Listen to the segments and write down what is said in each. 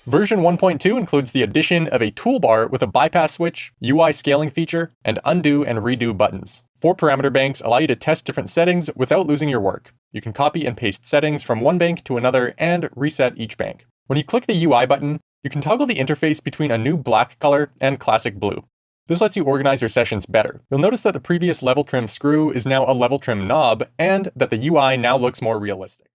Version 1.2 includes the addition of a toolbar with a bypass switch, UI scaling feature, and undo and redo buttons. 4 parameter banks allow you to test different settings without losing your work. You can copy and paste settings from one bank to another and reset each bank. When you click the UI button, you can toggle the interface between a new black color and classic blue. This lets you organize your sessions better. You'll notice that the previous level trim screw is now a level trim knob, and that the UI now looks more realistic.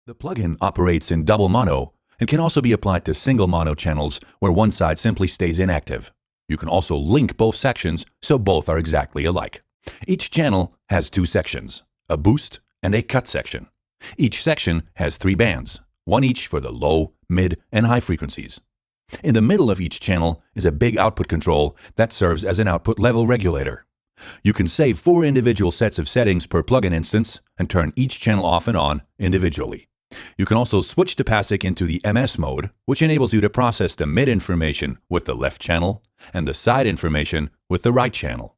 The plugin operates in double mono and can also be applied to single mono channels where one side simply stays inactive. You can also link both sections so both are exactly alike. Each channel has 2 sections, a boost and a cut section. Each section has 3 bands, one each for the low, mid, and high frequencies. In the middle of each channel is a big output control that serves as an output level regulator. You can save 4 individual sets of settings per plugin instance and turn each channel off and on individually. You can also switch the PASIC into the MS mode, which enables you to process the mid information with the left channel and the side information with the right channel.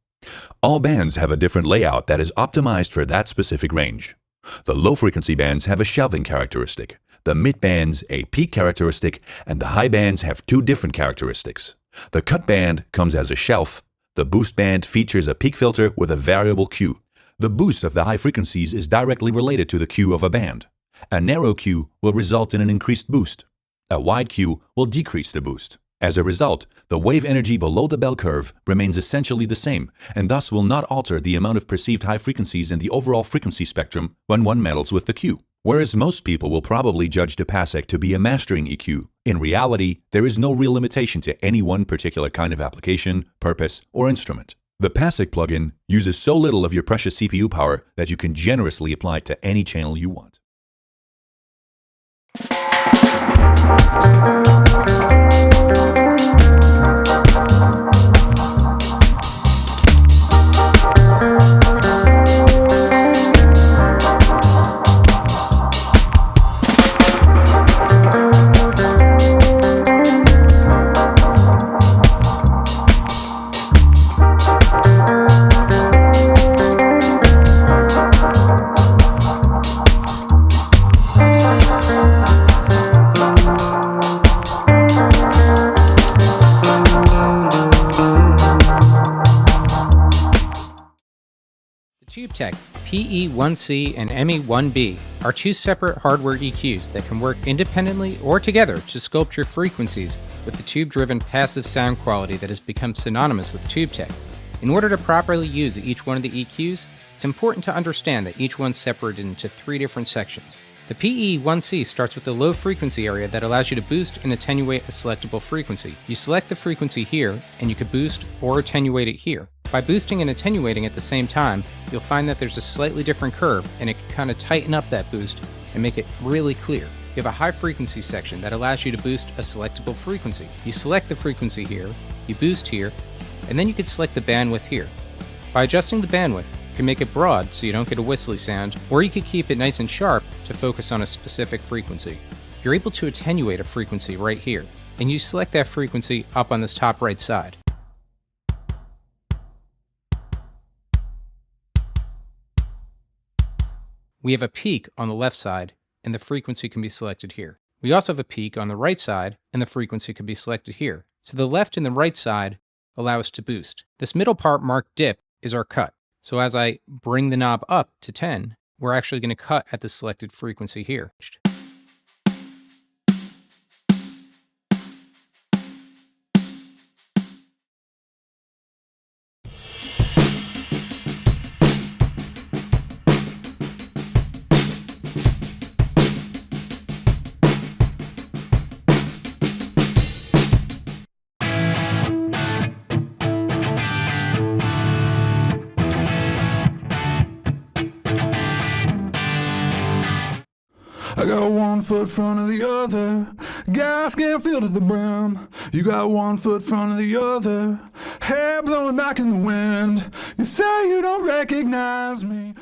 All bands have a different layout that is optimized for that specific range. The low frequency bands have a shelving characteristic, the mid bands a peak characteristic, and the high bands have 2 different characteristics. The cut band comes as a shelf. The boost band features a peak filter with a variable Q. The boost of the high frequencies is directly related to the Q of a band. A narrow Q will result in an increased boost. A wide Q will decrease the boost. As a result, the wave energy below the bell curve remains essentially the same and thus will not alter the amount of perceived high frequencies in the overall frequency spectrum when one meddles with the Q. Whereas most people will probably judge the PASIC to be a mastering EQ, in reality, there is no real limitation to any one particular kind of application, purpose, or instrument. The PASIC plugin uses so little of your precious CPU power that you can generously apply it to any channel you want. TubeTech PE1C and ME1B are 2 separate hardware EQs that can work independently or together to sculpt your frequencies with the tube-driven passive sound quality that has become synonymous with TubeTech. In order to properly use each one of the EQs, it's important to understand that each one's separated into 3 different sections. The PE1C starts with the low frequency area that allows you to boost and attenuate a selectable frequency. You select the frequency here, and you can boost or attenuate it here. By boosting and attenuating at the same time, you'll find that there's a slightly different curve, and it can kind of tighten up that boost and make it really clear. You have a high frequency section that allows you to boost a selectable frequency. You select the frequency here, you boost here, and then you can select the bandwidth here. By adjusting the bandwidth, you can make it broad so you don't get a whistly sound, or you could keep it nice and sharp to focus on a specific frequency. you're able to attenuate a frequency right here, and you select that frequency up on this top right side. We have a peak on the left side, and the frequency can be selected here. We also have a peak on the right side, and the frequency can be selected here. So the left and the right side allow us to boost. This middle part marked dip is our cut. So as I bring the knob up to 10, we're actually going to cut at the selected frequency here. I got 1 foot front of the other, gas can't fill to the brim. You got 1 foot front of the other, hair blowing back in the wind. You say you don't recognize me.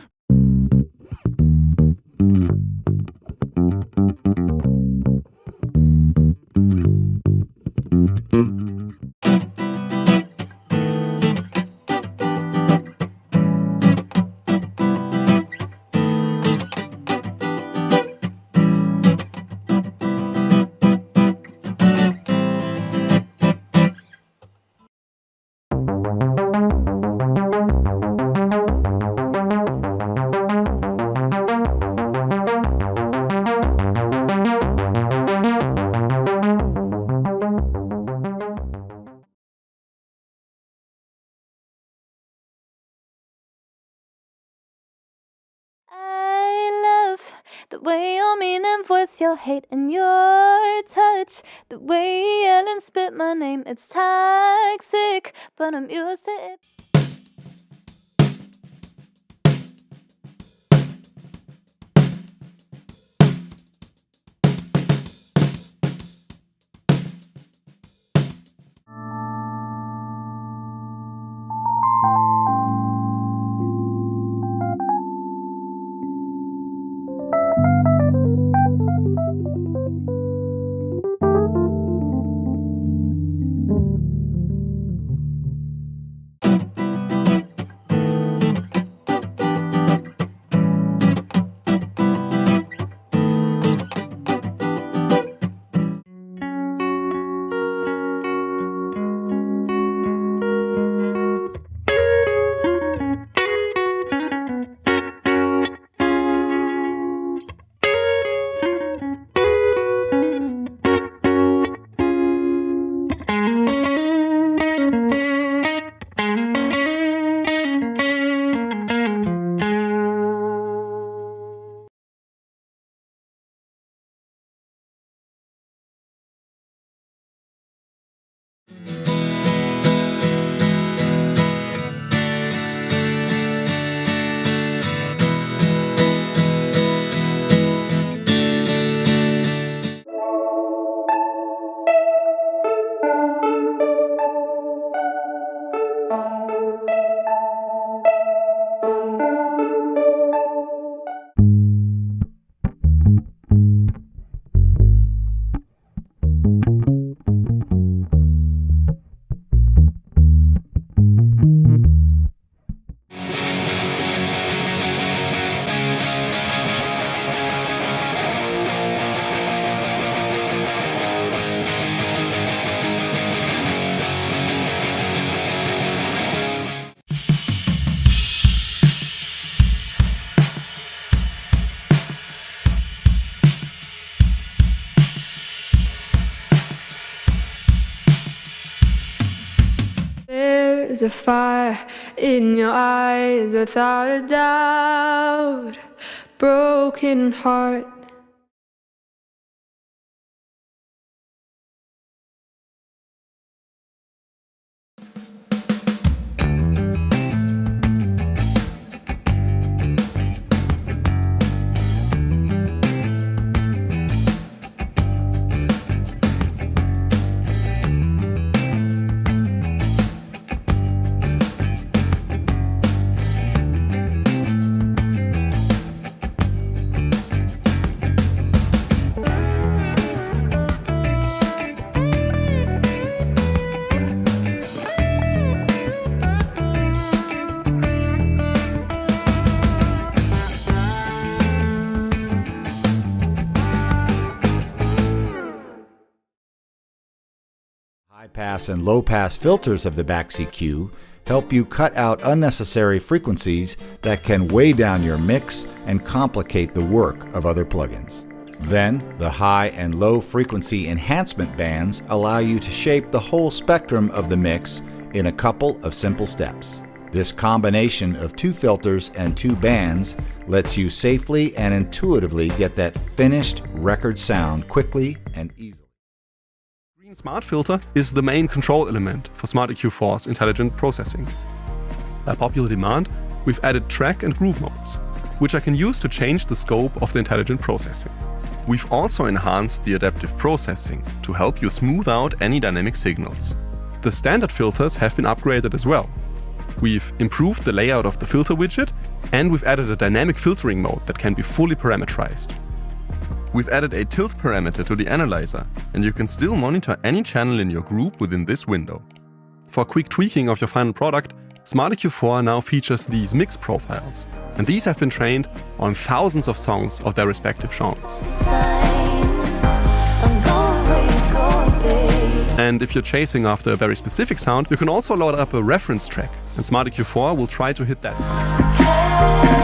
The way your meaning voice, your hate and your touch. The way you yell and spit my name, it's toxic, but I'm used to it. There's a fire in your eyes without a doubt. Broken heart. High-pass and low-pass filters of the back EQ help you cut out unnecessary frequencies that can weigh down your mix and complicate the work of other plugins. Then, the high and low frequency enhancement bands allow you to shape the whole spectrum of the mix in a couple of simple steps. This combination of 2 filters and 2 bands lets you safely and intuitively get that finished record sound quickly and easily. Green Smart Filter is the main control element for Smart EQ4's intelligent processing. By popular demand, we've added track and group modes, which I can use to change the scope of the intelligent processing. We've also enhanced the adaptive processing to help you smooth out any dynamic signals. The standard filters have been upgraded as well. We've improved the layout of the filter widget, and we've added a dynamic filtering mode that can be fully parameterized. We've added a tilt parameter to the analyzer, and you can still monitor any channel in your group within this window. For quick tweaking of your final product, Smart EQ4 now features these mix profiles, and these have been trained on thousands of songs of their respective genres. And if you're chasing after a very specific sound, you can also load up a reference track, and Smart EQ4 will try to hit that sound.